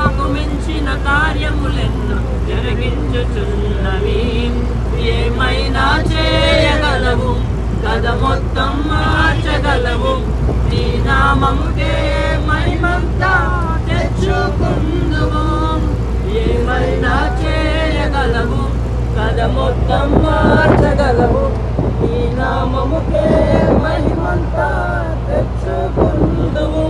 ఊహకు మించిన కార్యములెన్నో జరిగించుచున్నవి. ఏమైనా చేయగలవు, కథ మొత్తం మార్చగలవు. నీ నామముకే మహిమంతా తెచ్చుకుందుము. ఏమైనా చేయగలవు, కథ మొత్తం మార్చగలవు. నీ నామముకే మహిమంతా తెచ్చుకుందుము.